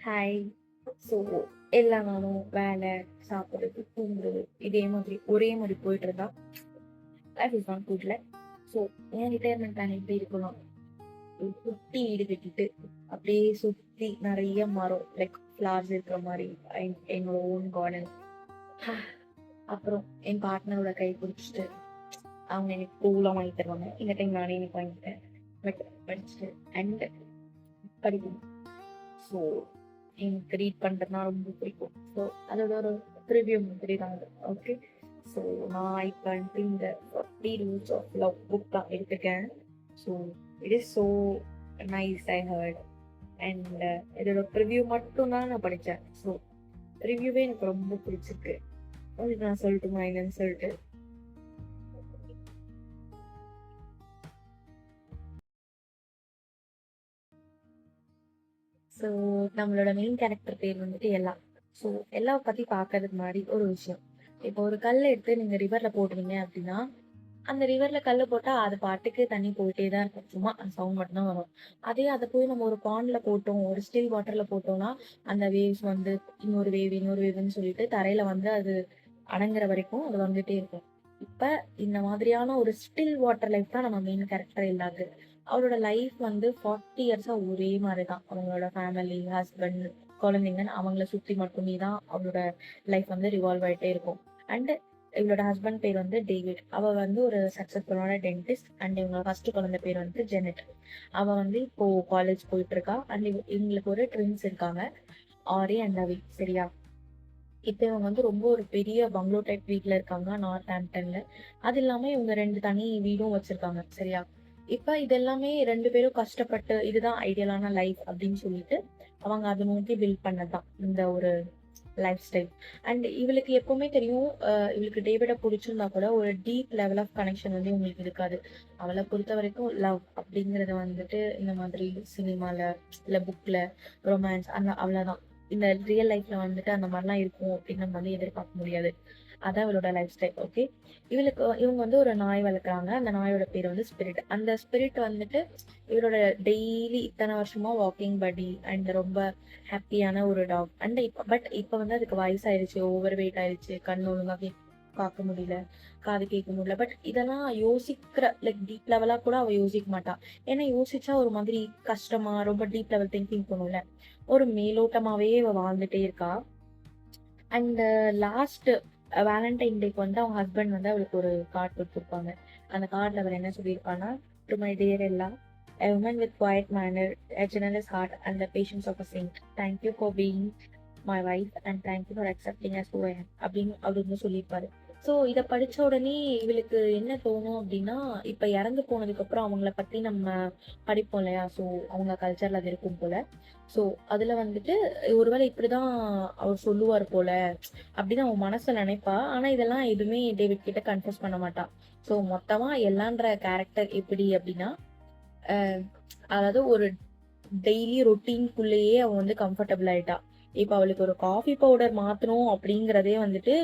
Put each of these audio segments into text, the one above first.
Hi. So எல்லா நாளும் வேலை, சாப்பிடுறது, தூங்குறது இதே மாதிரி ஒரே மாதிரி போயிட்டு இருந்தா லைஃப் இஸ் நாட் குட்ல. ஸோ என் ரிட்டையர்மெண்ட் பிளான் எப்படி இருக்கணும்? ஒரு குட்டி வீடு கட்டிட்டு அப்படியே சுற்றி நிறைய மரம் லைக் ஃப்ளவர்ஸ் இருக்கிற மாதிரி என்னோட ஓன் கார்டன். அப்புறம் என் பார்ட்னரோட கை பிடிச்சிட்டு அவங்க எனக்கு பூலாம் வாங்கி தருவாங்க. இந்த டைம் நானே எனக்கு வாங்கிட்டேன். பட் படிச்சுட்டு அண்ட் படிக்கணும். ஸோ எனக்கு ரீட் பண்ணுறதுனா ரொம்ப பிடிக்கும். ஸோ அதோட ஒரு ப்ரிவியூ மாதிரி தான் அது. ஓகே. ஸோ நான் இப்போ வந்துட்டு இந்த 40 ரூல்ஸ் ஆஃப் லவ் புக் தான் எடுத்துருக்கேன். So it is so nice I heard. And இதோட ப்ரிவியூ மட்டும் தான் நான் படித்தேன். ஸோ ரிவ்யூவே எனக்கு ரொம்ப பிடிச்சிருக்கு. உங்களுக்கு நான் சொல்லட்டுமா என்னன்னு சொல்லிட்டு? ஸோ நம்மளோட மெயின் கேரக்டர் பேர் வந்துட்டு எல்லா. ஸோ எல்லாவை பற்றி பார்க்கறதுக்கு முன்னாடி ஒரு விஷயம். இப்போ ஒரு கல் எடுத்து நீங்கள் ரிவரில் போடுறீங்க அப்படின்னா அந்த ரிவரில் கல் போட்டால் அது பாட்டுக்கு தண்ணி போயிட்டே தான் இருக்கும். சும்மா அந்த சவுண்ட் மட்டும் தான் வரும். அதே அதை போய் நம்ம ஒரு பாண்டில் போட்டோம், ஒரு ஸ்டில் வாட்டரில் போட்டோம்னா அந்த வேவ்ஸ் வந்து இன்னொரு வேவ்னு சொல்லிட்டு தரையில் வந்து அது அடங்குற வரைக்கும் அது வந்துட்டே இருக்கும். இப்ப இந்த மாதிரியான ஒரு ஸ்டில் வாட்டர் லைஃப் தான் நம்ம மெயின் கேரக்டர் இல்லாது. அவளோட லைஃப் வந்து 40 இயர்ஸா ஒரே மாதிரிதான். அவங்களோட ஃபேமிலி, ஹஸ்பண்ட், குழந்தைங்கன்னு அவங்கள சுத்தி மட்டுமே தான் அவளோட லைஃப் வந்து ரிவால்வ் ஆயிட்டே இருக்கும். அண்ட் இவளோட ஹஸ்பண்ட் பேர் வந்து டேவிட். அவ வந்து ஒரு சக்சஸ்ஃபுல்லான டென்டிஸ்ட். அண்ட் இவங்க ஃபர்ஸ்ட் குழந்தை பேர் வந்து ஜெனட். அவ வந்து இப்போ காலேஜ் போயிட்டு இருக்கா. அண்ட் இவங்களுக்கு ஒரு ட்வின்ஸ் இருக்காங்க, ஆரி அண்ட் அவி. சரியா? இப்ப இவங்க வந்து ரொம்ப ஒரு பெரிய பங்களோ டைப் வீட்ல இருக்காங்க நார்த் ஆம்ப்டன்ல. அது இல்லாம இவங்க 2 தனி வீடும் வச்சிருக்காங்க. சரியா? இப்ப இதெல்லாமே 2 பேரும் கஷ்டப்பட்டு இதுதான் ஐடியலான லைஃப் அப்படின்னு சொல்லிட்டு அவங்க அதை நோக்கி பில்ட் பண்ணதுதான் இந்த ஒரு லைஃப் ஸ்டைல். அண்ட் இவளுக்கு எப்பவுமே தெரியும், இவளுக்கு டேவிட பிடிச்சிருந்தா கூட ஒரு டீப் லெவல் ஆஃப் கனெக்ஷன் வந்து இவங்களுக்கு இருக்காது. அவளை பொறுத்த வரைக்கும் லவ் அப்படிங்கறத வந்துட்டு இந்த மாதிரி சினிமால இல்ல புக்ல ரொமான்ஸ் அந்த அவ்வளவுதான். இந்த ரியல் லைஃப்ல வந்துட்டு அந்த மாதிரிலாம் இருக்கும் அப்படின்னு நம்ம வந்து எதிர்பார்க்க முடியாது. அதான் இவளோட லைஃப் ஸ்டைல். ஓகே. இவங்க வந்து ஒரு நாய் வளர்க்குறாங்க. அந்த நாயோட பேர் வந்து ஸ்பிரிட். அந்த ஸ்பிரிட் வந்துட்டு இவரோட டெய்லி இத்தனை வருஷமா வாக்கிங் படி அண்ட் ரொம்ப ஹாப்பியான ஒரு டாக். அண்ட் இப்ப வந்து அதுக்கு வயசாயிருச்சு, ஓவர் வெயிட் ஆயிருச்சு, கண் ஒழுங்கா பார்க்க முடியல, காது கேட்க முடியல. பட் இதெல்லாம் யோசிக்கிற லைக் டீப் லெவலா கூட அவ யோசிக்க மாட்டா. ஏன்னா யோசிச்சா ஒரு மாதிரி கஷ்டமா ரொம்ப டீப் லெவல் திங்கிங் பண்ணும்ல. ஒரு மேலோட்டமாவே அவ வாழ்ந்துட்டே இருக்கா. அண்ட் லாஸ்ட் வேலண்டைன் டேக்கு வந்து அவங்க ஹஸ்பண்ட் வந்து அவளுக்கு ஒரு கார்டு கொடுத்துருப்பாங்க. அந்த கார்டில் அவர் என்ன சொல்லியிருப்பான்னா, டு மை டியர் எல்லா, a woman with quiet manner, a generous heart, and the patience of a saint. Thank you for being my wife and thank you for accepting as who I am. அப்படின்னு அவர் வந்து சொல்லியிருப்பாரு. So இதை படிச்ச உடனே இவளுக்கு என்ன தோணும் அப்படின்னா, இப்ப இறந்து போனதுக்கு அப்புறம் அவங்கள பத்தி நம்ம படிப்போம் இல்லையா? ஸோ அவங்க கல்ச்சர்ல அது இருக்கும் போல. ஸோ அதுல வந்துட்டு ஒருவேளை இப்படிதான் அவர் சொல்லுவார் போல அப்படின்னு அவன் மனசுல நினைப்பா. ஆனா இதெல்லாம் எதுவுமே டேவிட் கிட்ட கன்ஃபர்ஸ் பண்ண மாட்டா. ஸோ மொத்தமா எல்லான்ற கேரக்டர் எப்படி அப்படின்னா, அஹ் அதாவது ஒரு டெய்லி ரொட்டீன்குள்ளேயே அவன் வந்து கம்ஃபர்டபுள் ஆயிட்டா. இப்ப அவளுக்கு ஒரு காஃபி பவுடர் மாத்தணும் அப்படிங்கிறதே வந்துட்டு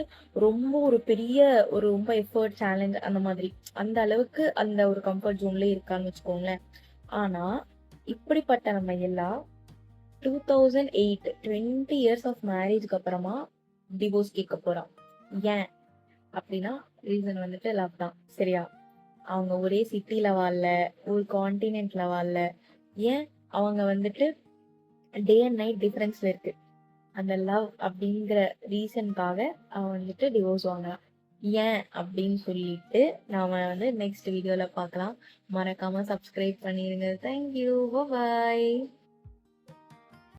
ரொம்ப ஒரு பெரிய ஒரு ரொம்ப எஃபர்ட் சேலஞ்ச் அந்த மாதிரி. அந்த அளவுக்கு அந்த ஒரு கம்ஃபர்ட் ஜோன்லயே இருக்கான்னு வச்சுக்கோங்களேன். ஆனா இப்படிப்பட்ட நம்ம எல்லாம் 2008 20 இயர்ஸ் ஆஃப் மேரேஜ்க்கு அப்புறமா டிவோர்ஸ் கேட்க போறான். ஏன் அப்படின்னா ரீசன் வந்துட்டு லவ் தான். சரியா? அவங்க ஒரே சிட்டில வாழல, ஒரு கான்டினென்ட்ல வாழல. ஏன்? அவங்க வந்துட்டு டே அண்ட் நைட் டிஃபரன்ஸ்ல இருக்கு. அந்த லவ் அப்படிங்கிற ரீசனுக்காக அவன் வந்துட்டு டிவோர்ஸ் வாங்கலாம். ஏன் அப்படின்னு சொல்லிட்டு நாம வந்து நெக்ஸ்ட் வீடியோல பார்க்கலாம். மறக்காம சப்ஸ்கிரைப் பண்ணிருங்க. தேங்க்யூ. பாய்.